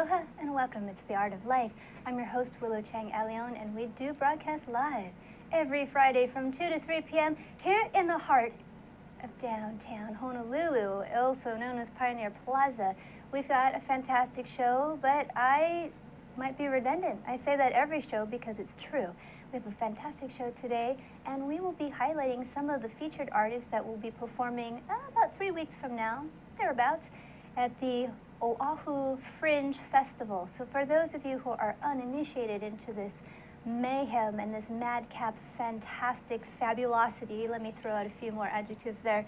Aloha and welcome. It's The Art of Life. I'm your host, Willow Chang, and we do broadcast live every Friday from 2 to 3 p.m. here in the heart of downtown Honolulu, also known as Pioneer Plaza. We've got a fantastic show, but I might be redundant. I say that every show because it's true. We have a fantastic show today, and we will be highlighting some of the featured artists that will be performing about 3 weeks from now, thereabouts, at the Oahu Fringe Festival. So for those of you who are uninitiated into this mayhem and this madcap, fantastic fabulosity, let me throw out a few more adjectives there.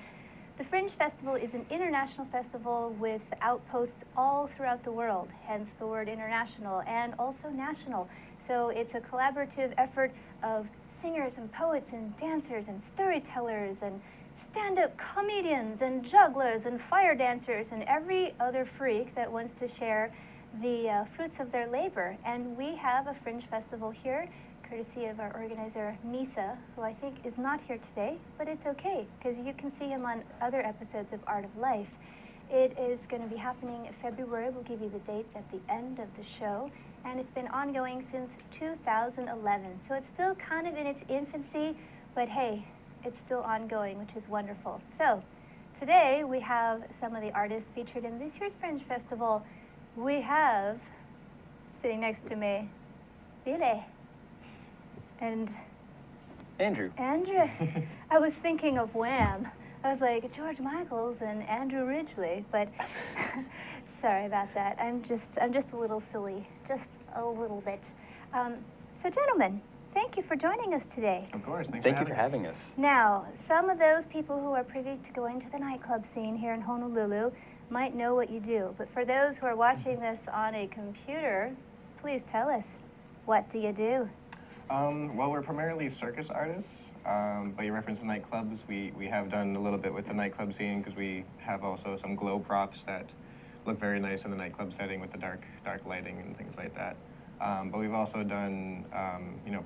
The Fringe Festival is an international festival with outposts all throughout the world, hence the word international, and also national. So it's a collaborative effort of singers and poets and dancers and storytellers and stand-up comedians and jugglers and fire dancers and every other freak that wants to share the fruits of their labor. And we have a Fringe Festival here, courtesy of our organizer, Misa, who I think is not here today, but it's okay, because you can see him on other episodes of Art of Life. It is going to be happening in February. We'll give you the dates at the end of the show. And it's been ongoing since 2011. So it's still kind of in its infancy, but hey, it's still ongoing, which is wonderful. So today we have some of the artists featured in this year's Fringe Festival. We have, sitting next to me, Billy and Andrew. Andrew. I was thinking of Wham. I was like, George Michaels and Andrew Ridgeley, but sorry about that. I'm just a little silly, just a little bit. So gentlemen, thank you for joining us today. Of course, Thank you for having us. Now, some of those people who are privy to going to the nightclub scene here in Honolulu might know what you do, but for those who are watching this on a computer, please tell us, what do you do? Well, we're primarily circus artists, but you referenced the nightclubs. We have done a little bit with the nightclub scene because we have also some glow props that look very nice in the nightclub setting with the dark lighting and things like that. But we've also done,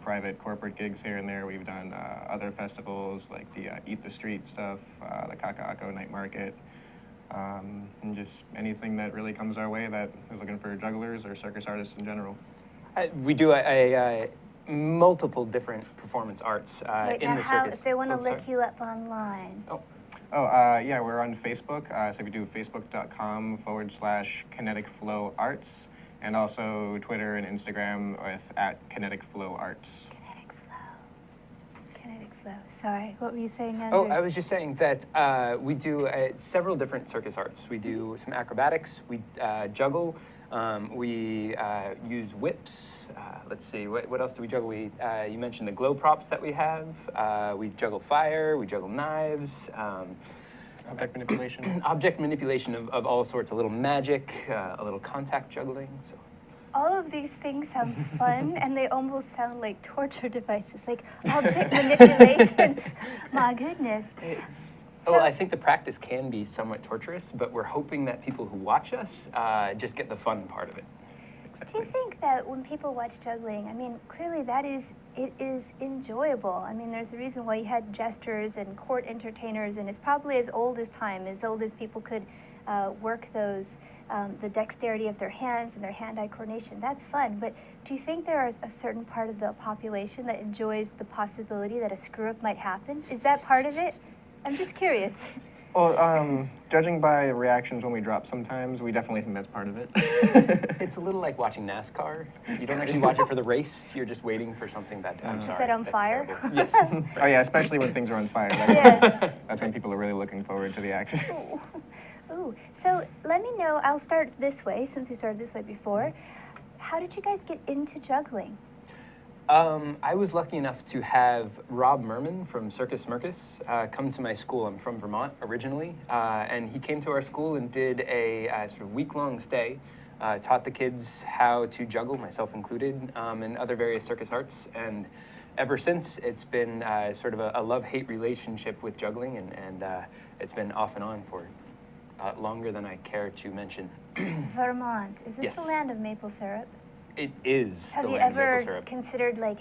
private corporate gigs here and there. We've done other festivals like the Eat the Street stuff, the Kaka'ako Night Market, and just anything that really comes our way that is looking for jugglers or circus artists in general. We do a multiple different performance arts Wait, in now the circus. if they want to look you up online. Yeah, we're on Facebook. So we do facebook.com/Kinetic Flow Arts, and also Twitter and Instagram with @Kinetic Flow Arts. Kinetic Flow. Sorry, what were you saying, Andrew? Oh, I was just saying that we do several different circus arts. We do some acrobatics, we juggle, we use whips. Let's see, what else do we juggle? You mentioned the glow props that we have. We juggle fire, we juggle knives. Object manipulation. Object manipulation of all sorts, a little magic, a little contact juggling. So. All of these things sound fun, and they almost sound like torture devices, like object manipulation. My goodness. So, I think the practice can be somewhat torturous, but we're hoping that people who watch us just get the fun part of it. Do you think that when people watch juggling, I mean, clearly it is enjoyable. I mean, there's a reason why you had jesters and court entertainers, and it's probably as old as time, as old as people could work those, the dexterity of their hands and their hand-eye coordination. That's fun, but do you think there is a certain part of the population that enjoys the possibility that a screw-up might happen? Is that part of it? I'm just curious. Well, judging by reactions when we drop sometimes, we definitely think that's part of it. It's a little like watching NASCAR. You don't actually watch it for the race, you're just waiting for something that, I'm sorry. Is that on fire? Yes. Oh yeah, especially when things are on fire. That's when people are really looking forward to the action. Ooh, so let me know, I'll start this way, since we started this way before. How did you guys get into juggling? I was lucky enough to have Rob Merman from Circus Smirkus come to my school. I'm from Vermont originally, and he came to our school and did a sort of week-long stay, taught the kids how to juggle, myself included, and other various circus arts. And ever since, it's been sort of a love-hate relationship with juggling, and it's been off and on for longer than I care to mention. Vermont, is this Yes. the land of maple syrup? It is. Have the you land of maple ever syrup. considered like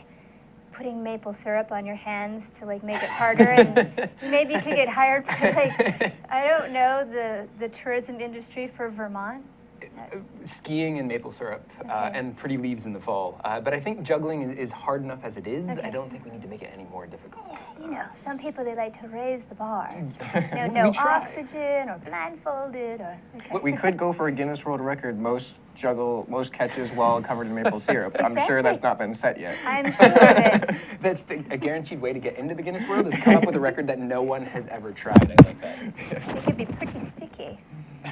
putting maple syrup on your hands to like make it harder, and maybe you could get hired by like, I don't know, the tourism industry for Vermont? Skiing and maple syrup, and pretty leaves in the fall. But I think juggling is hard enough as it is. Okay. I don't think we need to make it any more difficult. You know, some people, they like to raise the bar. We No try. oxygen or blindfolded or... Okay. We could go for a Guinness World Record, most catches while covered in maple syrup. I'm sure that's not been set yet. I'm sure of it. That's a guaranteed way to get into the Guinness World, is come up with a record that no one has ever tried. I like that. It could be pretty sticky.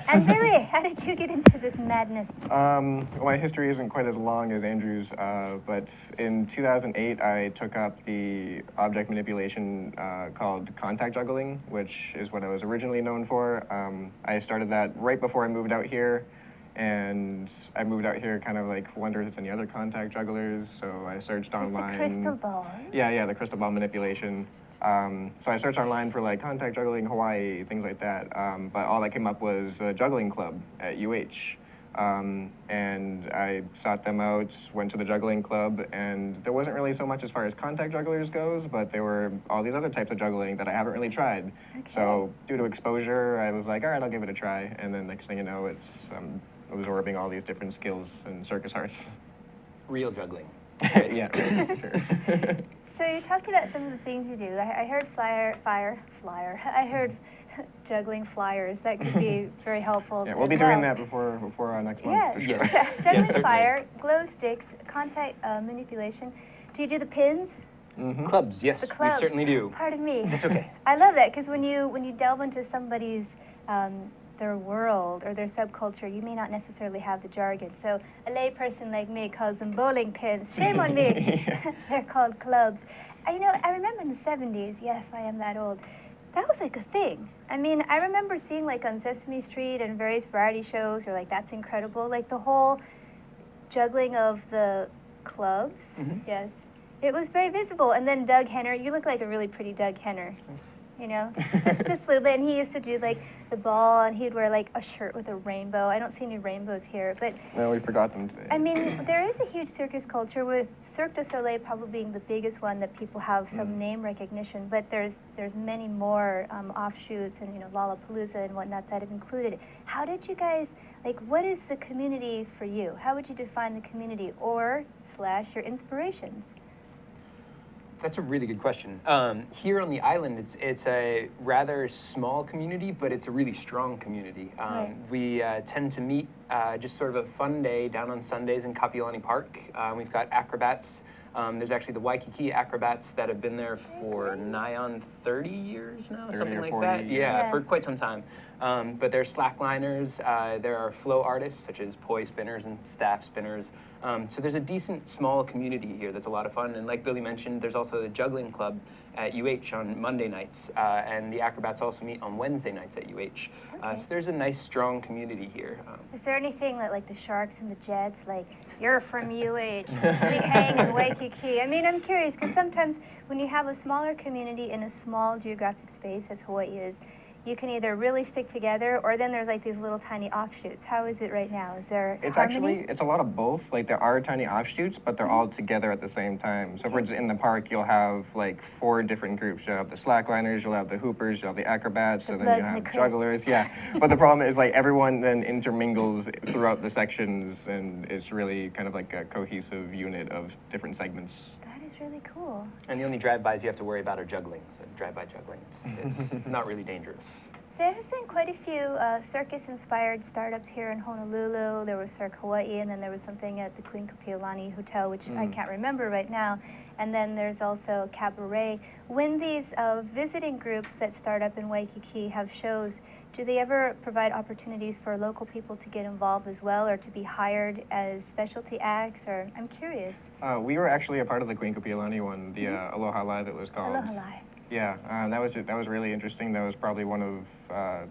And Billy, how did you get into this madness? Well, my history isn't quite as long as Andrew's, but in 2008, I took up the object manipulation called contact juggling, which is what I was originally known for. I started that right before I moved out here, and I moved out here kind of like wondered if there's any other contact jugglers, so I searched Is this online. the crystal ball? Yeah, the crystal ball manipulation. So I searched online for like contact juggling, Hawaii, things like that. But all that came up was a juggling club at UH. And I sought them out, went to the juggling club, and there wasn't really so much as far as contact jugglers goes, but there were all these other types of juggling that I haven't really tried. Okay. So due to exposure, I was like, all right, I'll give it a try. And then next thing you know, it's absorbing all these different skills and circus arts. Real juggling. Yeah, sure. So you talked about some of the things you do. I heard flyer. I heard juggling flyers. That could be very helpful. Yeah, we'll be doing that before next month for sure. Yes. Juggling certainly. flyer, glow sticks, contact manipulation. Do you do the pins? Clubs, yes, The clubs. we certainly do. Pardon me. It's okay. I love that because when you delve into somebody's their world or their subculture, you may not necessarily have the jargon. So a lay person like me calls them bowling pins. Shame on me. They're called clubs. I remember in the 70s, yes, I am that old, that was like a thing. I mean, I remember seeing like on Sesame Street and various variety shows, or like That's Incredible, like the whole juggling of the clubs. Yes. It was very visible. And then Doug Henner, you look like a really pretty Doug Henner. Just a little bit. And he used to do like the ball, and he'd wear like a shirt with a rainbow. I don't see any rainbows here, but No, we forgot them today. I mean, there is a huge circus culture, with Cirque du Soleil probably being the biggest one that people have some name recognition, but there's many more offshoots and Lollapalooza and whatnot that have included it. How did you guys, like, what is the community for you? How would you define the community or / your inspirations? That's a really good question. Here on the island, it's a rather small community, but it's a really strong community. Right. We tend to meet just sort of a fun day down on Sundays in Kapiolani Park. We've got acrobats. There's actually the Waikiki acrobats that have been there for nigh on 30 years now, 30 something or like 40 that. years. Yeah, for quite some time. But they're slackliners. There are flow artists, such as poi spinners and staff spinners. So there's a decent small community here that's a lot of fun. And like Billy mentioned, there's also the juggling club at UH on Monday nights. And the acrobats also meet on Wednesday nights at UH. So there's a nice, strong community here. Is there anything that, like the Sharks and the Jets, like, you're from UH, we hang in Waikiki? I mean, I'm curious, because sometimes when you have a smaller community in a small geographic space, as Hawaii is, you can either really stick together, or then there's like these little tiny offshoots. How is it right now? Is there harmony? It's a lot of both. Like, there are tiny offshoots, but they're all together at the same time. So for instance, in the park, you'll have like 4 different groups. You'll have the slackliners, you'll have the hoopers, you'll have the acrobats, and then Bloods you and have the jugglers. Yeah. But the problem is, like, everyone then intermingles throughout the sections, and it's really kind of like a cohesive unit of different segments. That is really cool. And the only drive-bys you have to worry about are juggling. So drive-by juggling, it's not really dangerous. There have been quite a few circus-inspired startups here in Honolulu. There was Cirque Hawaii, and then there was something at the Queen Kapiolani Hotel, which I can't remember right now. And then there's also Cabaret. When these visiting groups that start up in Waikiki have shows, do they ever provide opportunities for local people to get involved as well, or to be hired as specialty acts? Or I'm curious. We were actually a part of the Queen Kapiolani one, the Aloha Live it was called. Aloha Live. Yeah, that was really interesting. That was probably one of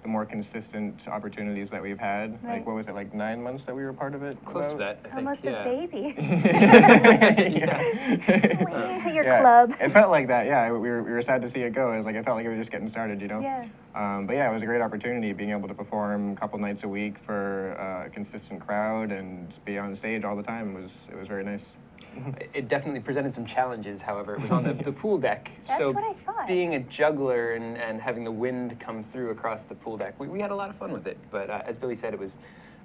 the more consistent opportunities that we've had. Right. Like, what was it, like 9 months that we were part of it? Close to that, I think. Almost yeah. a baby. Yeah. Your Yeah, club. It felt like that, yeah. We were sad to see it go. It was like, it felt like it was just getting started, you know? Yeah. But yeah, it was a great opportunity being able to perform a couple nights a week for a consistent crowd and be on stage all the time. It was very nice. It definitely presented some challenges, however. It was on the pool deck. That's so what I thought. being a juggler and having the wind come through across the pool deck, we had a lot of fun with it. But as Billy said, it was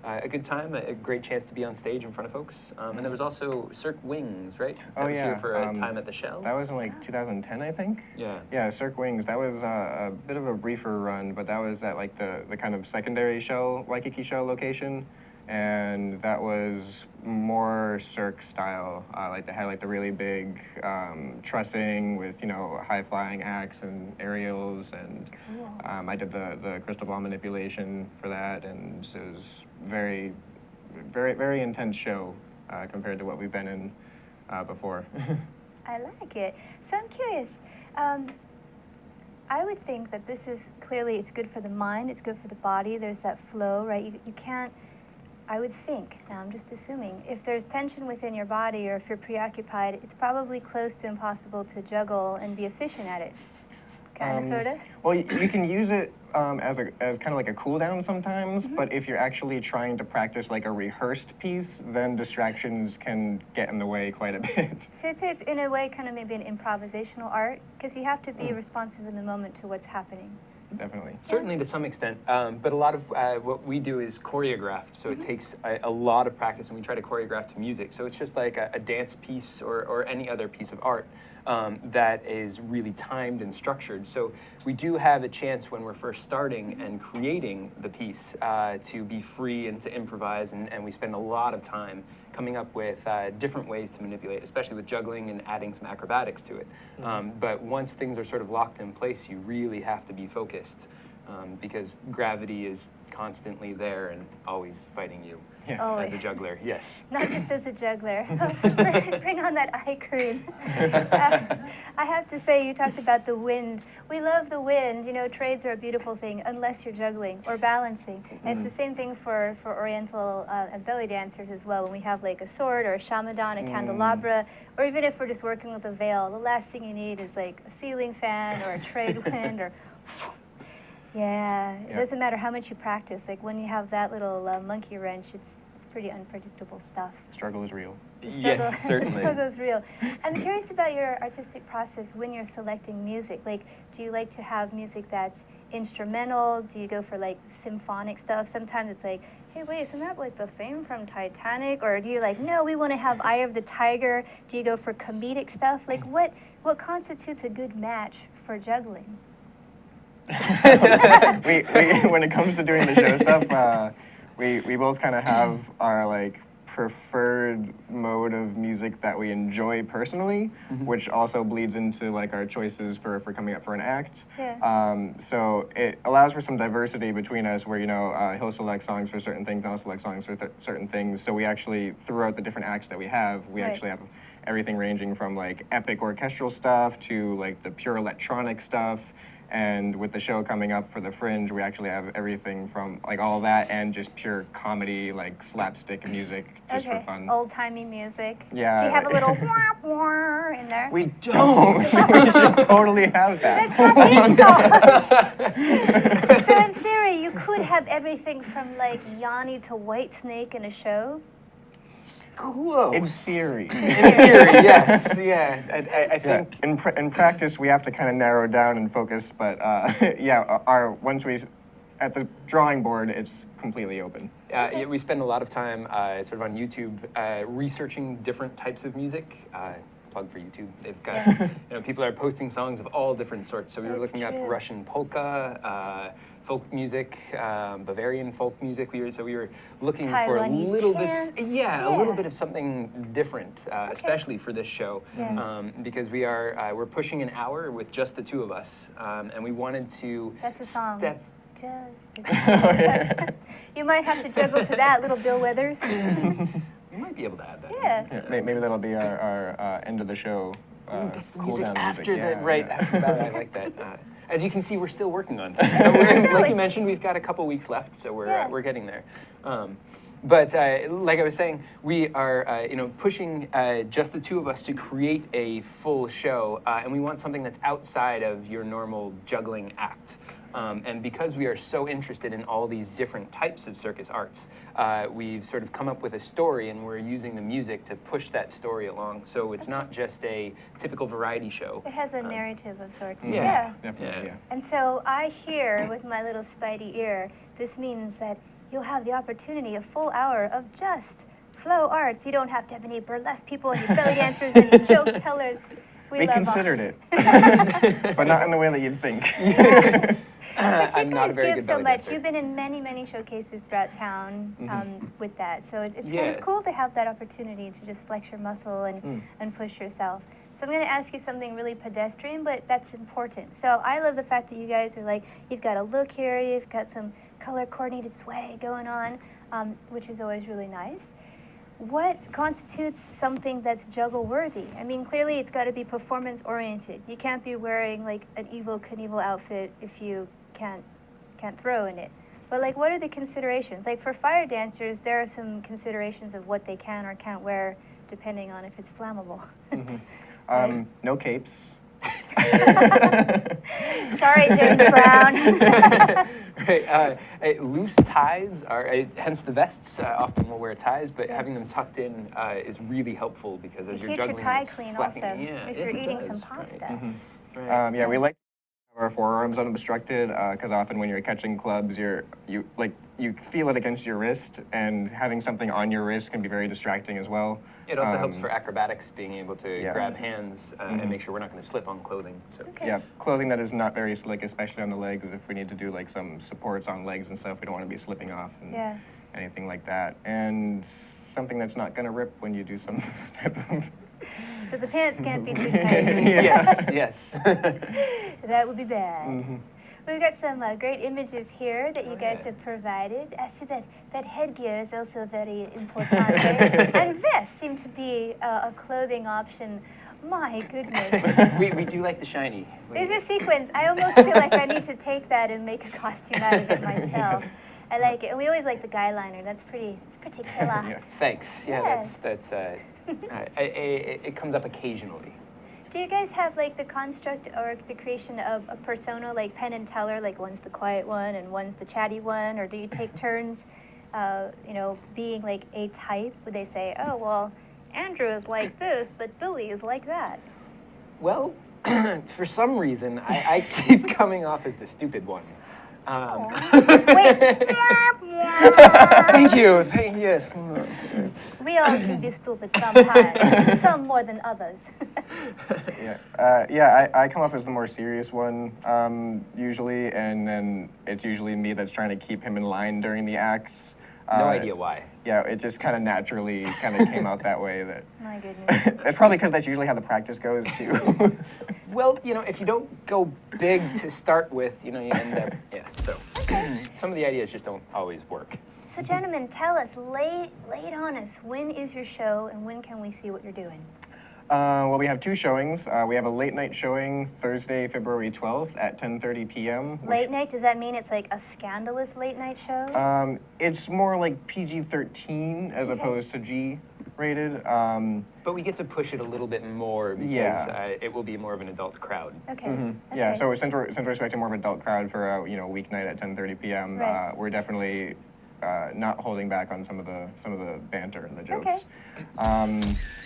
a good time, a great chance to be on stage in front of folks. And there was also Cirque Wings, right? Oh, That was yeah. here for a time at the Shell. That was in like 2010, I think. Yeah. Yeah, Cirque Wings. That was a bit of a briefer run, but that was at like the kind of secondary Shell, Waikiki Shell location. And that was more Cirque style. Like they had like the really big trussing with, you know, high flying acts and aerials. And Cool. I did the crystal ball manipulation for that. And it was very, very, very intense show compared to what we've been in before. I like it. So I'm curious. I would think that this is clearly, it's good for the mind, it's good for the body. There's that flow, right? You can't, I would think, now I'm just assuming, if there's tension within your body or if you're preoccupied, it's probably close to impossible to juggle and be efficient at it. Kind of, sort of? Well, you can use it as kind of like a cool down sometimes, but if you're actually trying to practice like a rehearsed piece, then distractions can get in the way quite a bit. So it's in a way kind of maybe an improvisational art, because you have to be responsive in the moment to what's happening. Definitely. Certainly to some extent, but a lot of what we do is choreographed, so it takes a lot of practice, and we try to choreograph to music. So it's just like a dance piece or any other piece of art that is really timed and structured. So we do have a chance when we're first starting and creating the piece to be free and to improvise, and we spend a lot of time coming up with different ways to manipulate, especially with juggling and adding some acrobatics to it. But once things are sort of locked in place, you really have to be focused because gravity is constantly there and always fighting you. Yes. As a juggler, yes. Not just as a juggler. Bring on that eye cream. I have to say, you talked about the wind. We love the wind. You know, trades are a beautiful thing, unless you're juggling or balancing. And it's the same thing for Oriental belly dancers as well. When we have like a sword or a shamadan, a candelabra, or even if we're just working with a veil, the last thing you need is like a ceiling fan or a trade wind or... Yeah, it doesn't matter how much you practice. Like when you have that little monkey wrench, it's pretty unpredictable stuff. Struggle is real. The struggle, Yes, certainly. the struggle is real. I'm curious about your artistic process when you're selecting music. Like, do you like to have music that's instrumental? Do you go for like symphonic stuff? Sometimes it's like, hey, wait, isn't that like the theme from Titanic? Or do you like, no, we want to have Eye of the Tiger? Do you go for comedic stuff? Like, what constitutes a good match for juggling? When it comes to doing the show stuff, we both kind of have our like preferred mode of music that we enjoy personally, which also bleeds into like our choices for coming up for an act. Yeah. So it allows for some diversity between us, where, you know, he'll select songs for certain things, and I'll select songs for certain things. So we actually, throughout the different acts that we have, we actually have everything ranging from like epic orchestral stuff to like the pure electronic stuff. And with the show coming up for the Fringe, we actually have everything from like all that and just pure comedy, like slapstick music, just for fun. Old-timey music. Yeah. Do you have a little wah wah in there? We don't. We should totally have that. That's my theme song. So in theory, you could have everything from like Yanni to Whitesnake in a show. Close. In theory. In theory, yes, yeah. I think In practice, we have to kind of narrow down and focus, but yeah, once we at the drawing board, it's completely open. yeah, we spend a lot of time sort of on YouTube researching different types of music. Plug for YouTube. They've got, you know, people are posting songs of all different sorts. So we were looking up Russian polka, folk music, Bavarian folk music. We were looking for a Taiwanese little chants. bit, a little bit of something different, especially for this show, because we're pushing an hour with just the two of us, and we wanted to That's a song. step. Just the two of us. You might have to juggle to that, little Bill Withers. We might be able to add that. Yeah. Maybe that'll be our end of the show. That's the cool music down after music. that, right? After that, I like that. As you can see, we're still working on things. Like you mentioned, we've got a couple weeks left, so we're getting there. But like I was saying, we are pushing just the two of us to create a full show, and we want something that's outside of your normal juggling act. And because we are so interested in all these different types of circus arts, we've sort of come up with a story, and we're using the music to push that story along. So it's not just a typical variety show. It has a narrative of sorts. Yeah. Definitely, yeah. And so I hear with my little spidey ear, this means that you'll have the opportunity, a full hour of just flow arts. You don't have to have any burlesque people, any belly dancers, any joke tellers. We love considered it, but not in the way that you'd think. But you I'm not a guys very give good so belly much. dancer. You've been in many, many showcases throughout town with that. So it's kind Yeah. of cool to have that opportunity to just flex your muscle and push yourself. So I'm going to ask you something really pedestrian, but that's important. So I love the fact that you guys are like, you've got a look here, you've got some color-coordinated sway going on, which is always really nice. What constitutes something that's juggle-worthy? I mean, clearly it's got to be performance-oriented. You can't be wearing like an Evel Knievel outfit if you can't throw in it. But like, what are the considerations? Like for fire dancers, there are some considerations of what they can or can't wear depending on if it's flammable. No capes. Sorry, James Brown. Right, loose ties are, hence the vests. Often we'll wear ties, but having them tucked in is really helpful because as It you're keeps your juggling, tie it's clean flapping. also, Yeah, if yes, you're it eating does, some right. pasta. Right. Yeah, we like to have our forearms unobstructed because often when you're catching clubs, you feel it against your wrist, and having something on your wrist can be very distracting as well. It also helps for acrobatics, being able to Yeah. grab hands and make sure we're not going to slip on clothing. So. Okay. Yeah, clothing that is not very slick, especially on the legs. If we need to do like some supports on legs and stuff, we don't want to be slipping off and Yeah. anything like that. And something that's not going to rip when you do some type of. So the pants can't be too tight. Yes, yes. That would be bad. We've got some great images here that you guys have provided. I see that headgear is also very important. And vests seem to be a clothing option. My goodness. we do like the shiny. These are sequins. I almost feel like I need to take that and make a costume out of it myself. I like it. And we always like the guy liner. It's pretty killer. Yeah. Thanks. Yeah, Yes. that's it comes up occasionally. Do you guys have like the construct or the creation of a persona like Penn and Teller, like one's the quiet one and one's the chatty one, or do you take turns, being like a type? Would they say, oh well, Andrew is like this, but Billy is like that? Well, for some reason, I keep coming off as the stupid one. Wait. Thank you. Yes. We all can be stupid sometimes, some more than others. I come off as the more serious one usually, and then it's usually me that's trying to keep him in line during the acts. No idea why. Yeah, it just kind of naturally came out that way. That My goodness. it's probably because that's usually how the practice goes too. Well, if you don't go big to start with, you end up, so some of the ideas just don't always work. So gentlemen, tell us, lay it on us. When is your show and when can we see what you're doing? Well, we have two showings. We have a late night showing Thursday, February 12th at 10:30 p.m. Late night, does that mean it's like a scandalous late night show? It's more like PG-13 as opposed to G-rated. But we get to push it a little bit more because it will be more of an adult crowd. Okay. Yeah, Okay. so since we're expecting more of an adult crowd for a weeknight at 10:30 p.m., Right. we're definitely not holding back on some of the banter and the jokes. Okay.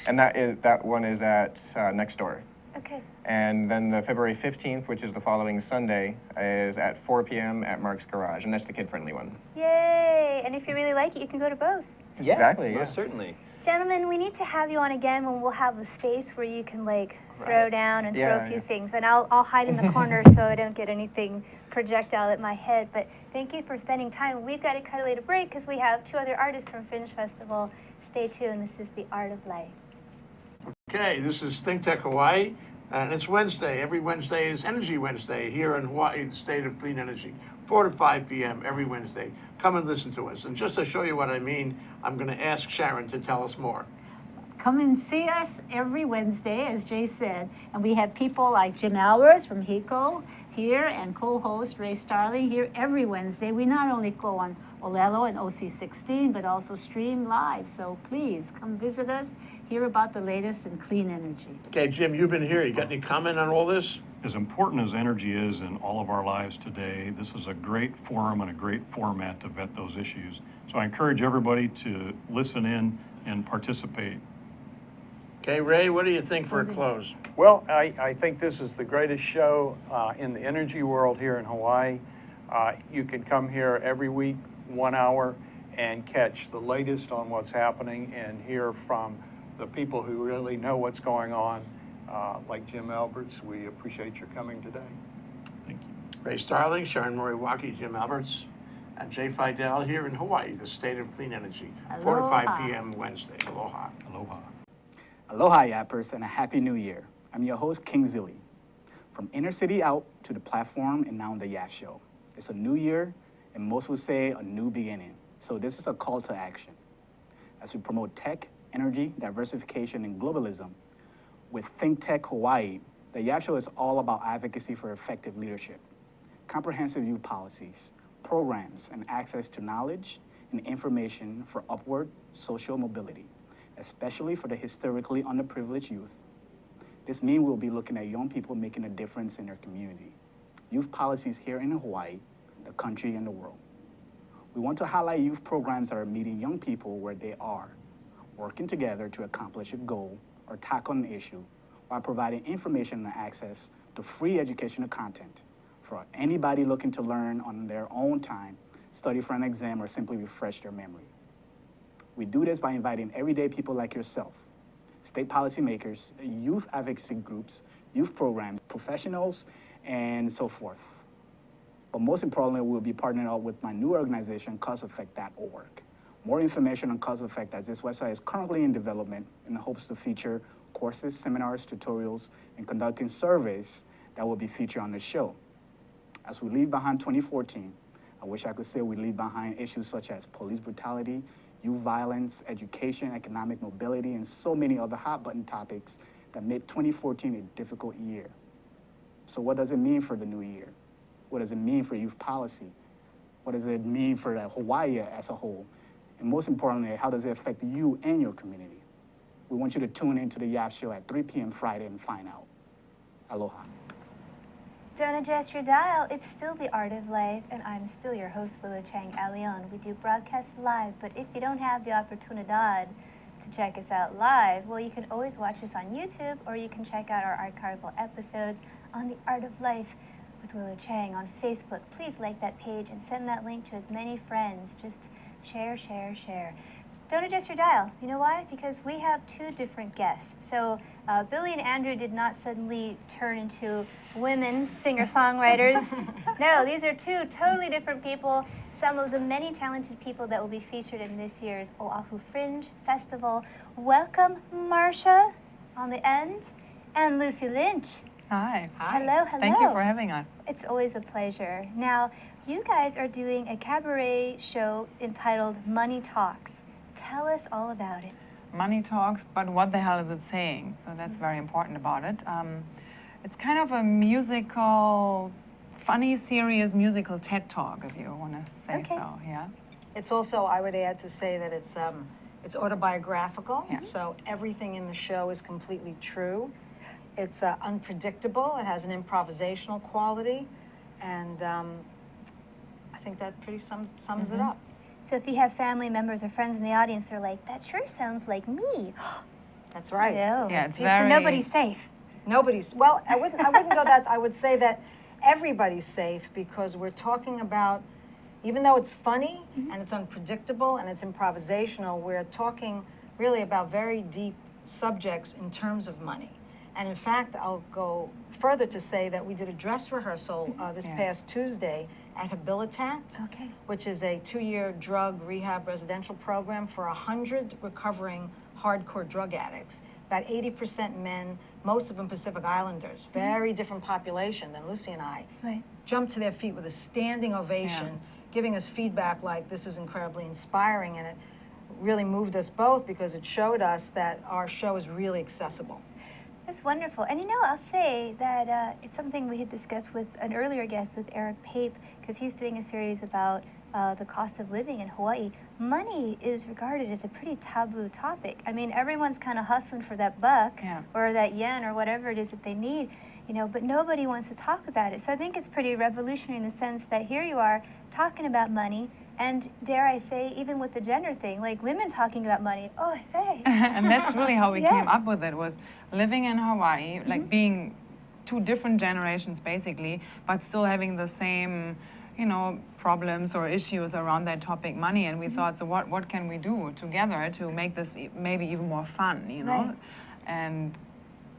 And that one is at Next Door. Okay. And then the February 15th, which is the following Sunday, is at 4 p.m. at Mark's Garage, and that's the kid-friendly one. Yay! And if you really like it, you can go to both. Yeah, Exactly, yeah. most certainly. Gentlemen, we need to have you on again when we'll have the space where you can throw down and throw Yeah, a few yeah. things. And I'll hide in the corner so I don't get anything projectile at my head. But thank you for spending time. We've got to cut away to break because we have two other artists from Fringe Festival. Stay tuned. This is The Art of Life. Okay, this is ThinkTech Hawaii, and it's Wednesday. Every Wednesday is Energy Wednesday here in Hawaii, the state of clean energy. 4 to 5 p.m. every Wednesday. Come and listen to us. And just to show you what I mean, I'm going to ask Sharon to tell us more. Come and see us every Wednesday, as Jay said. And we have people like Jim Albers from HECO here and co-host Ray Starling here every Wednesday. We not only go on Olelo and OC16, but also stream live. So please come visit us, hear about the latest in clean energy. Okay, Jim, you've been here. You got any comment on all this? as important as energy is in all of our lives today, this is a great forum and a great format to vet those issues. So I encourage everybody to listen in and participate. Okay, Ray, what do you think for a close? Well, I think this is the greatest show in the energy world here in Hawaii. You can come here every week, 1 hour, and catch the latest on what's happening and hear from the people who really know what's going on, like Jim Alberts. We appreciate your coming today. Thank you. Ray Starling, Sharon Moriwaki, Jim Alberts, and Jay Fidel here in Hawaii, the state of clean energy, 4 to 5 p.m. Wednesday. Aloha. Aloha. Aloha, Yappers, and a Happy New Year. I'm your host, King Zilly. From inner city out to the platform and now on the Yap Show. It's a new year, and most would say a new beginning. So this is a call to action. As we promote tech, energy, diversification, and globalism, with ThinkTech Hawaii, the Yap Show is all about advocacy for effective leadership, comprehensive youth policies, programs, and access to knowledge and information for upward social mobility, especially for the historically underprivileged youth. This means we'll be looking at young people making a difference in their community. Youth policies here in Hawaii, the country, and the world. We want to highlight youth programs that are meeting young people where they are, working together to accomplish a goal or tackle an issue while providing information and access to free educational content for anybody looking to learn on their own time, study for an exam, or simply refresh their memory. We do this by inviting everyday people like yourself, state policymakers, youth advocacy groups, youth programs, professionals, and so forth. But most importantly, we'll be partnering up with my new organization, causeeffect.org. More information on Cause Effect, as this website is currently in development in hopes to feature courses, seminars, tutorials, and conducting surveys that will be featured on the show. As we leave behind 2014, I wish I could say we leave behind issues such as police brutality, youth violence, education, economic mobility, and so many other hot-button topics that made 2014 a difficult year. So what does it mean for the new year? What does it mean for youth policy? What does it mean for Hawaii as a whole? And most importantly, how does it affect you and your community? We want you to tune into the Yap Show at 3 p.m. Friday and find out. Aloha. Don't adjust your dial, it's still the art of life, and I'm still your host, Willow Chang Leon. We do broadcast live, but if you don't have the opportunity to check us out live, well, you can always watch us on YouTube, or you can check out our archival episodes on the Art of Life with Willow Chang on Facebook. Please like that page and send that link to as many friends. Just share, share, share. Don't adjust your dial. You know why? Because we have two different guests. So Billy and Andrew did not suddenly turn into women singer-songwriters. No, these are two totally different people. Some of the many talented people that will be featured in this year's Oahu Fringe Festival. Welcome, Marcia on the end, and Lucie Lynch. Hi. Hello, hello. Thank you for having us. It's always a pleasure. Now, you guys are doing a cabaret show entitled Money Talks. Tell us all about it. Money talks, but what the hell is it saying? So that's very important about it. It's kind of a musical, funny, serious musical TED Talk, if you want to say so, yeah. It's also, I would add to say that it's autobiographical, Yeah. so everything in the show is completely true. It's unpredictable, it has an improvisational quality, and I think that pretty sums it up. So if you have family members or friends in the audience, they're like, that sure sounds like me. That's right. Yeah, it's So very... nobody's safe. Nobody's, well, I wouldn't go that, I would say that everybody's safe, because we're talking about, even though it's funny and it's unpredictable and it's improvisational, we're talking really about very deep subjects in terms of money. And in fact, I'll go further to say that we did a dress rehearsal this past Tuesday at Habilitat, which is a 2-year drug rehab residential program for 100 recovering hardcore drug addicts, about 80% men, most of them Pacific Islanders, very different population than Lucie and I, jumped to their feet with a standing ovation, giving us feedback like, this is incredibly inspiring, and it really moved us both because it showed us that our show is really accessible. That's wonderful. And you know, I'll say that it's something we had discussed with an earlier guest, with Eric Pape, because he's doing a series about the cost of living in Hawaii. Money is regarded as a pretty taboo topic. I mean, everyone's kind of hustling for that buck or that yen or whatever it is that they need. but nobody wants to talk about it. So I think it's pretty revolutionary in the sense that here you are talking about money, and dare I say, even with the gender thing, like women talking about money. Oh, hey. And that's really how we Yeah. came up with it, was living in Hawaii, like being two different generations basically, but still having the same, problems or issues around that topic, money. And we thought, so what can we do together to make this maybe even more fun, Right. And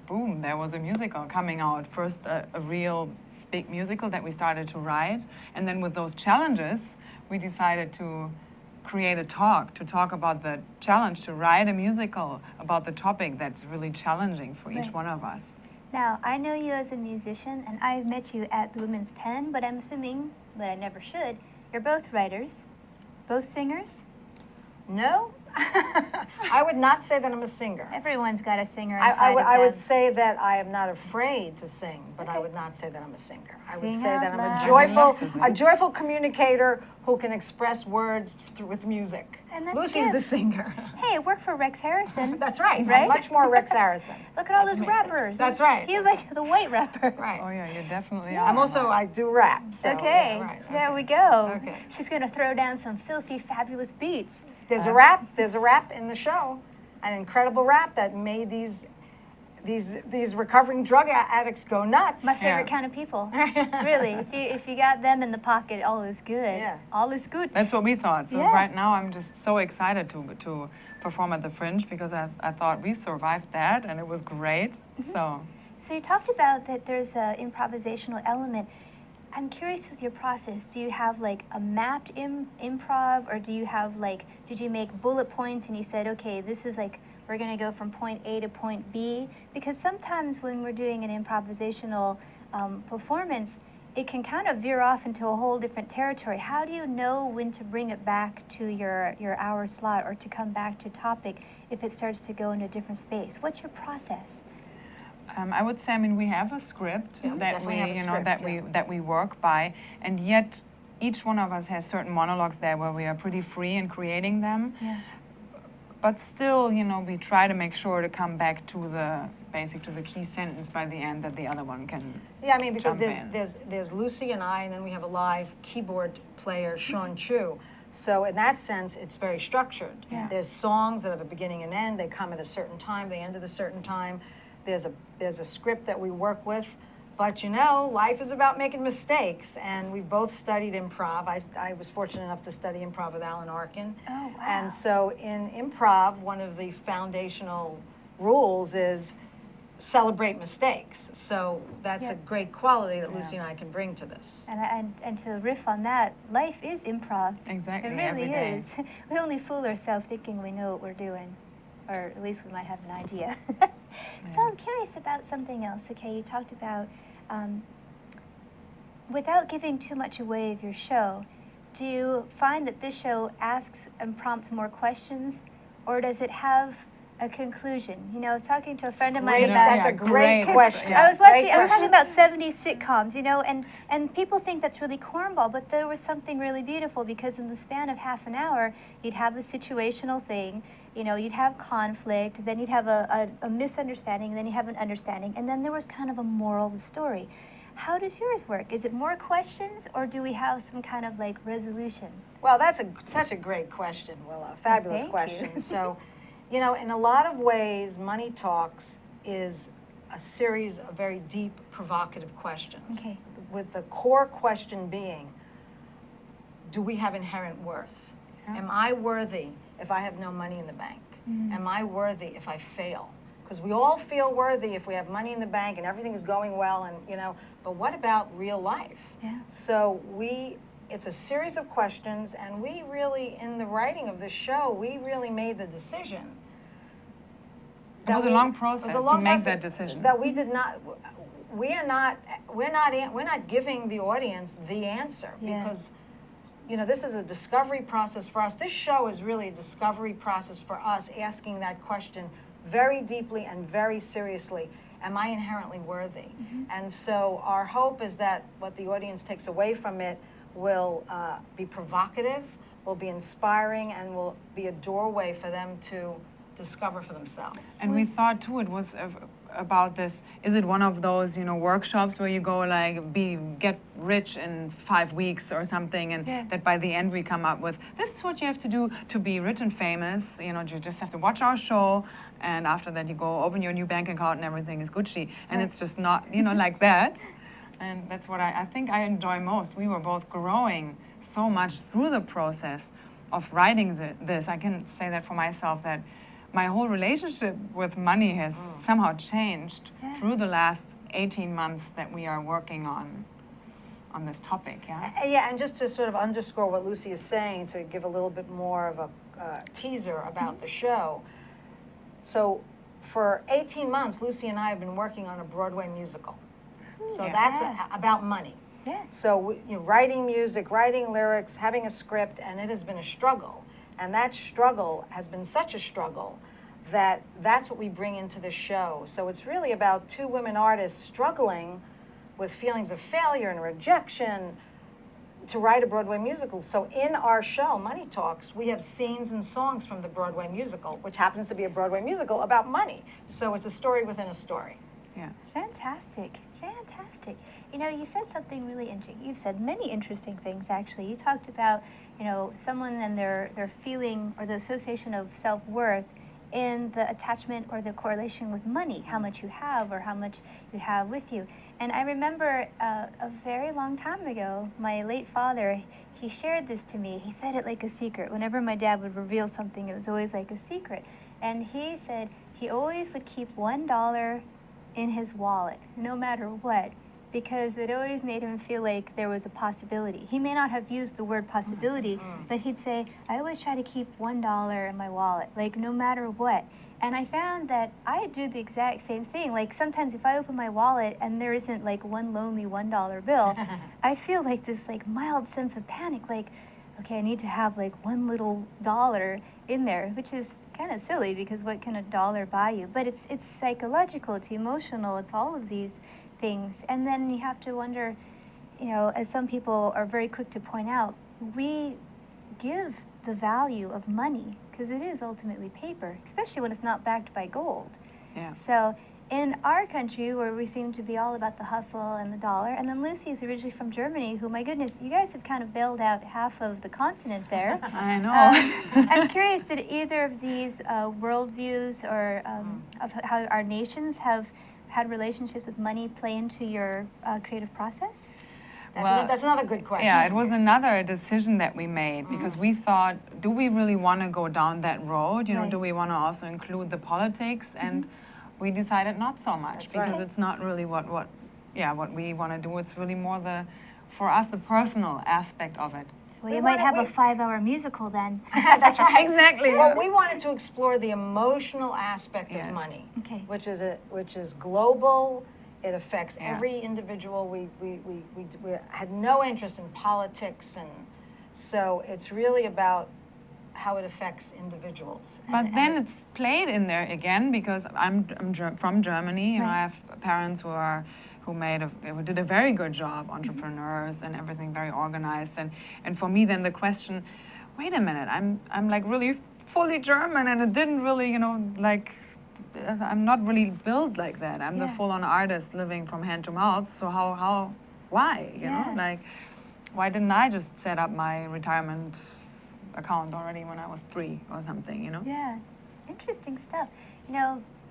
boom, there was a musical coming out. First, a real big musical that we started to write. And then with those challenges, we decided to create a talk, to talk about the challenge to write a musical about the topic that's really challenging for each Right. one of us. Now, I know you as a musician, and I've met you at the Women's Pen, but I'm assuming, but I never should, you're both writers, both singers? No, I would not say that I'm a singer. Everyone's got a singer inside of them. I would say that I am not afraid to sing, but I Okay. would not say that I'm a singer. I would Sing say out that I'm loud. a joyful communicator who can express words with music. And that's Lucy's good. the singer. Hey, it worked for Rex Harrison. That's right. I'm Right? much more Rex Harrison. Look at all That's those me. rappers. That's right. He's That's like the white rapper. Right. Oh yeah, you definitely Yeah. are. I'm also, I do rap. So, Okay, yeah, right. there we go. Okay. She's gonna throw down some filthy, fabulous beats. There's a rap in the show, an incredible rap that made these recovering drug addicts go nuts. My favorite Yeah. kind of people. Really, if you got them in the pocket, all is good. Yeah. All is good. That's what we thought. So Yeah. right now I'm just so excited to perform at the Fringe, because I thought we survived that and it was great. So So you talked about that there's an improvisational element. I'm curious with your process. Do you have like a mapped improv, or do you have did you make bullet points and you said, okay, this is we're gonna go from point A to point B? Because sometimes when we're doing an improvisational performance, it can kind of veer off into a whole different territory. How do you know when to bring it back to your hour slot, or to come back to topic if it starts to go into a different space? What's your process? I would say, we have a script that we, definitely have a script, that we work by, and yet each one of us has certain monologues there where we are pretty free in creating them. Yeah. But still, we try to make sure to come back to the key sentence by the end that the other one can. Yeah, because jump in. there's Lucy and I, and then we have a live keyboard player, Sean Chu. So in that sense, it's very structured. Yeah. There's songs that have a beginning and end. They come at a certain time. They end at a certain time. There's a script that we work with. But life is about making mistakes, and we've both studied improv. I was fortunate enough to study improv with Alan Arkin. Oh, wow. And so in improv, one of the foundational rules is celebrate mistakes. So that's Yeah. a great quality that Lucy and I can bring to this. And to riff on that, life is improv. Exactly, It really every day. is. We only fool ourselves thinking we know what we're doing, or at least we might have an idea. So I'm curious about something else. Okay, you talked about, without giving too much away of your show, do you find that this show asks and prompts more questions, or does it have a conclusion? I was talking to a friend of mine Great, about that's a great great question. I was Great talking question. about 70s sitcoms, and people think that's really cornball, but there was something really beautiful, because in the span of half an hour, you'd have a situational thing, you'd have conflict, then you'd have a misunderstanding, and then you have an understanding, and then there was kind of a moral of the story. How does yours work? Is it more questions, or do we have some kind of resolution? Well, that's such a great question, Willa. Fabulous Thank question. you. So, in a lot of ways, Money Talks is a series of very deep, provocative questions. Okay. With the core question being, do we have inherent worth? Yeah. Am I worthy if I have no money in the bank? Am I worthy if I fail? Because we all feel worthy if we have money in the bank and everything is going well, and but what about real life? Yeah. So it's a series of questions, and we really, in the writing of this show, we really made the decision. It was a long process to make that decision. That we did not, we're not giving the audience the answer, Yeah. because this is a discovery process for us. This show is really a discovery process for us, asking that question very deeply and very seriously. Am I inherently worthy? And so our hope is that what the audience takes away from it will be provocative, will be inspiring, and will be a doorway for them to discover for themselves. And we thought too it was about this, is it one of those, workshops where you go like, get rich in 5 weeks or something, and that by the end we come up with, this is what you have to do to be rich and famous, you just have to watch our show, and after that you go open your new bank account and everything is Gucci. And it's just not, like that. And that's what I think I enjoy most. We were both growing so much through the process of writing this. I can say that for myself, that my whole relationship with money has somehow changed through the last 18 months that we are working on this topic, Yeah, and just to sort of underscore what Lucie is saying, to give a little bit more of a teaser about the show. So for 18 months, Lucie and I have been working on a Broadway musical. So that's about money. Yeah. So writing music, writing lyrics, having a script, and it has been a struggle. And that struggle has been such a struggle that that's what we bring into the show. So it's really about two women artists struggling with feelings of failure and rejection to write a Broadway musical. So in our show, Money Talks, we have scenes and songs from the Broadway musical, which happens to be a Broadway musical about money. So it's a story within a story. Yeah. Fantastic, fantastic. You said something really interesting. You've said many interesting things, actually. You talked about, someone and their feeling or the association of self-worth in the attachment or the correlation with money, how much you have or how much you have with you. And I remember a very long time ago, my late father, he shared this to me. He said it like a secret. Whenever my dad would reveal something, it was always like a secret. And he said he always would keep $1 in his wallet, no matter what, because it always made him feel like there was a possibility. He may not have used the word possibility, but he'd say, I always try to keep $1 in my wallet, like no matter what. And I found that I do the exact same thing. Like sometimes if I open my wallet and there isn't like one lonely $1 bill, I feel like this like mild sense of panic, like, okay, I need to have like one little dollar in there, which is kind of silly because what can a dollar buy you? But it's psychological, it's emotional, it's all of these things. And then you have to wonder, as some people are very quick to point out, we give the value of money, because it is ultimately paper, especially when it's not backed by gold. Yeah. So in our country, where we seem to be all about the hustle and the dollar, and then Lucie is originally from Germany, who, my goodness, you guys have kind of bailed out half of the continent there. I know. I'm curious, did either of these worldviews or of how our nations have had relationships with money play into your creative process? That's another good question. Yeah, it was another decision that we made because we thought, do we really want to go down that road? Right. Do we want to also include the politics? And we decided not so much because it's not really what we want to do. It's really more for us, the personal aspect of it. Well, you might have a 5-hour musical then. That's right. Exactly. Well, we wanted to explore the emotional aspect of money, which is global. It affects every individual. We had no interest in politics, and so it's really about how it affects individuals. But then it's played in there again because I'm from Germany, and I have parents who did a very good job, entrepreneurs and everything, very organized. And for me, then the question, wait a minute, I'm like really fully German, and it didn't really, I'm not really built like that. I'm the full-on artist living from hand to mouth. So why? You know, like, why didn't I just set up my retirement account already when I was 3 or something? Yeah, interesting stuff.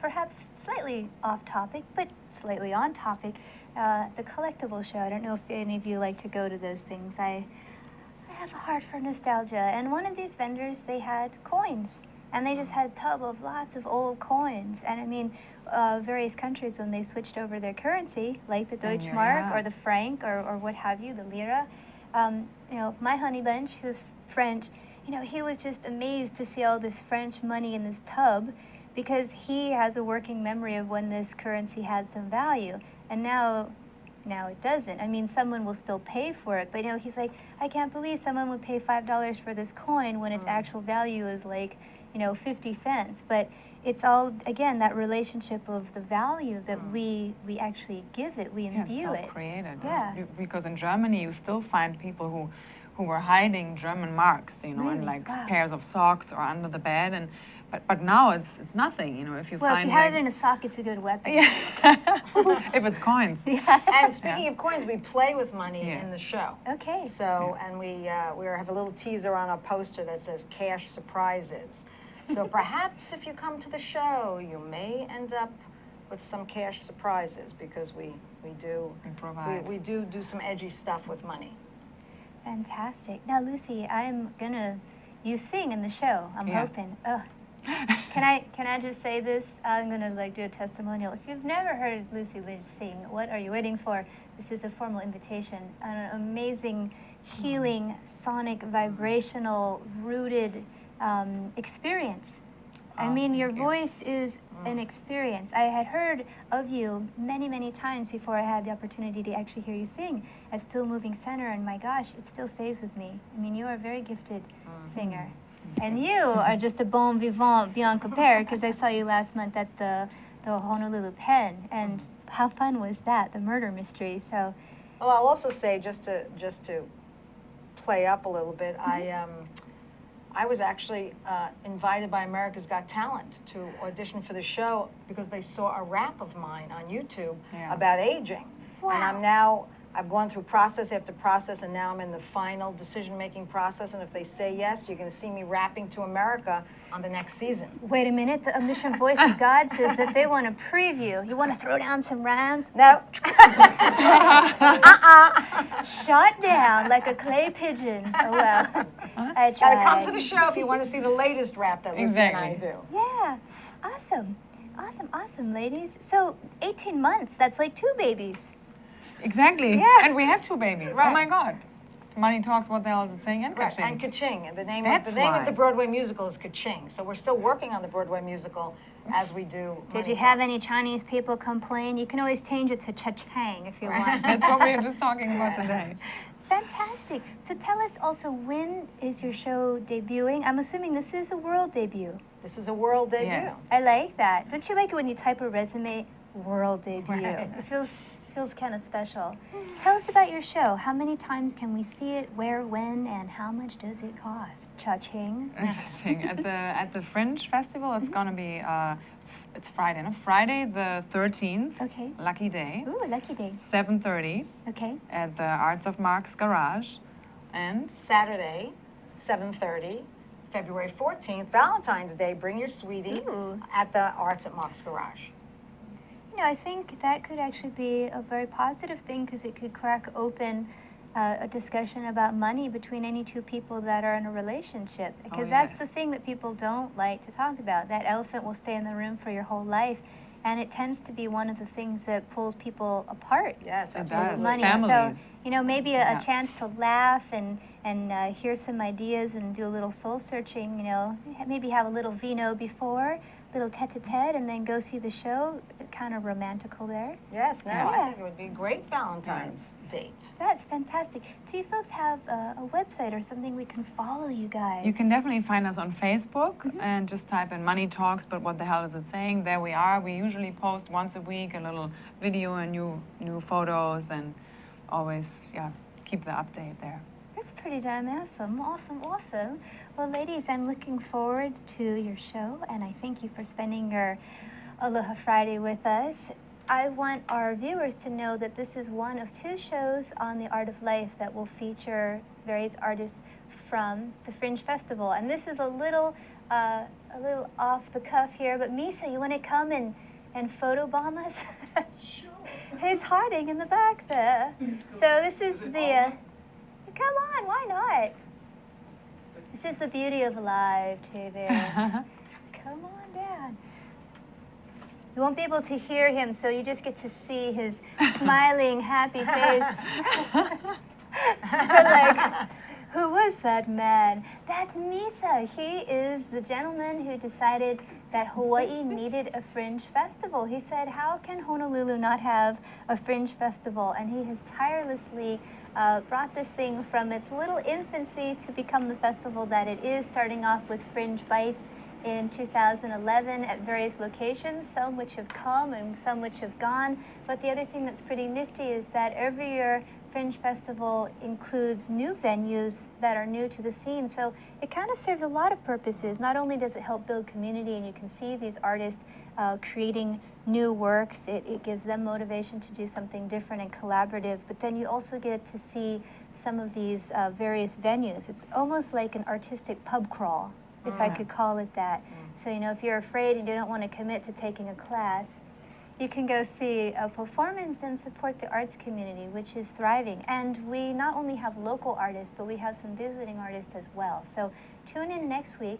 Perhaps slightly off topic, but slightly on topic. The collectible show. I don't know if any of you like to go to those things. I have a heart for nostalgia. And one of these vendors, they had coins. And they just had a tub of lots of old coins. And I mean, various countries, when they switched over their currency, like the Deutschmark or the franc or what have you, the lira, my honey bunch, who's French, he was just amazed to see all this French money in this tub because he has a working memory of when this currency had some value. And now it doesn't. I mean, someone will still pay for it, but he's like, I can't believe someone would pay $5 for this coin when its actual value is like, 50 cents. But it's all, again, that relationship of the value that we actually give it, we imbue it's it. self-created. Yeah. Because in Germany, you still find people who were hiding German marks, you know, in Really? like Wow. pairs of socks or under the bed, and but now it's nothing, you know, if you Well, find if you have like, it in a sock, it's a good weapon. yeah, if it's coins. Yeah. And speaking of coins, we play with money Yeah. in the show. Okay. So, and we have a little teaser on our poster that says cash surprises. So perhaps if you come to the show, you may end up with some cash surprises because we provide. do some edgy stuff with money. Fantastic. Now, Lucie, you sing in the show. I'm Yeah. hoping. Ugh. Can I just say this? I'm gonna like do a testimonial. If you've never heard Lucie Lynch sing, what are you waiting for? This is a formal invitation. An amazing, healing, sonic, vibrational, rooted experience. I mean, your thank you. voice is an experience. I had heard of you many, many times before I had the opportunity to actually hear you sing at Still Moving Center, and my gosh, it still stays with me. I mean, you are a very gifted singer. And you are just a bon vivant beyond compare, because I saw you last month at the Honolulu Pen, and how fun was that, the murder mystery, so. Well, I'll also say, just to play up a little bit, I was actually invited by America's Got Talent to audition for the show because they saw a rap of mine on YouTube Yeah. about aging. And I've gone through process after process, and now I'm in the final decision-making process, and if they say yes, you're going to see me rapping to America on the next season. Wait a minute, the omniscient voice of God says that they want to preview. You want to throw down some rhymes? No. Shot down like a clay pigeon. Oh, well, I tried. Gotta come to the show if you want to see the latest rap that Lucie and I Exactly. do. Yeah, awesome. Awesome, ladies. So 18 months, that's like 2 babies. Exactly. Yeah. And we have 2 babies. Right. Oh my God. Money Talks, what the hell is it saying? And Right, Ka-ching. and Ka-ching. The name That's of why. the Broadway musical is Ka-ching. So we're still working on the Broadway musical as we do. Did Money you have Talks. any Chinese people complain? You can always change it to cha-chang if you want. That's what we were just talking about today. Fantastic. So tell us also, when is your show debuting? I'm assuming this is a world debut. This is a world debut. Yes. I like that. Don't you like it when you type a resume, world debut? Right. It feels kind of special. Tell us about your show. How many times can we see it? Where, when, and how much does it cost? Cha-ching. Interesting. At the Fringe Festival, it's gonna be it's Friday, no? Friday the 13th. Okay. Lucky day. Ooh, lucky day. 7:30 Okay. at the Arts of Mark's Garage, and Saturday, 7:30, February 14th, Valentine's Day. Bring your sweetie Ooh. at the Arts at Mark's Garage. You know, I think that could actually be a very positive thing because it could crack open a discussion about money between any 2 people that are in a relationship. Because that's yes. the thing that people don't like to talk about. That elephant will stay in the room for your whole life. And it tends to be one of the things that pulls people apart. Yes, It absolutely. does. Money. Families. So, you know, maybe Yeah. a chance to laugh and hear some ideas and do a little soul searching, you know, maybe have a little vino before, little tete-a-tete, and then go see the show. Kind of romantical there. Yes, no, Yeah. I think it would be a great Valentine's date. That's fantastic. Do you folks have a website or something we can follow you guys? you can definitely find us on Facebook and just type in Money Talks, but what the hell is it saying? There we are. We usually post once a week a little video and new photos, and always, yeah, keep the update there. That's pretty damn awesome. Awesome. Well, ladies, I'm looking forward to your show, and I thank you for spending your Aloha Friday with us. I want our viewers to know that this is one of 2 shows on the Art of Life that will feature various artists from the Fringe Festival. And this is a little off the cuff here, but Misa, you want to come and photobomb us? Sure. He's hiding in the back there. So this is the... Come on, why not? This is the beauty of live TV. Come on down. You won't be able to hear him, so you just get to see his smiling, happy face. Like, who was that man? That's Misa. He is the gentleman who decided that Hawaii needed a Fringe Festival. He said, how can Honolulu not have a Fringe Festival? And he has tirelessly brought this thing from its little infancy to become the festival that it is, starting off with Fringe Bites in 2011 at various locations, some which have come and some which have gone. But the other thing that's pretty nifty is that every year Fringe Festival includes new venues that are new to the scene, so it kind of serves a lot of purposes. Not only does it help build community, and you can see these artists creating new works, it gives them motivation to do something different and collaborative, but then you also get to see some of these various venues. It's almost like an artistic pub crawl, if I could call it that. So, you know, if you're afraid and you don't want to commit to taking a class, you can go see a performance and support the arts community, which is thriving. And we not only have local artists, but we have some visiting artists as well. So tune in next week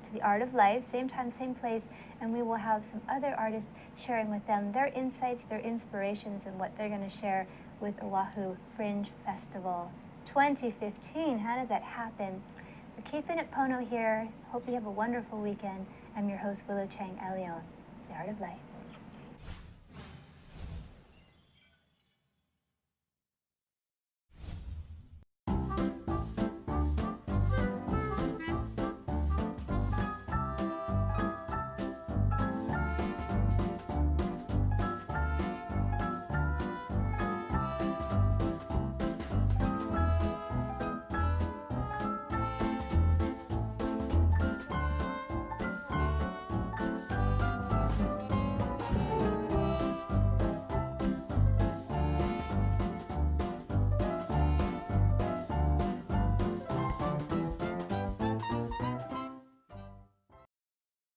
to The Art of Life, same time, same place, and we will have some other artists sharing with them their insights, their inspirations, and what they're going to share with Oahu Fringe Festival 2015. How did that happen? We're keeping it Pono here. Hope you have a wonderful weekend. I'm your host, Willow Chang Leon. It's The Art of Life.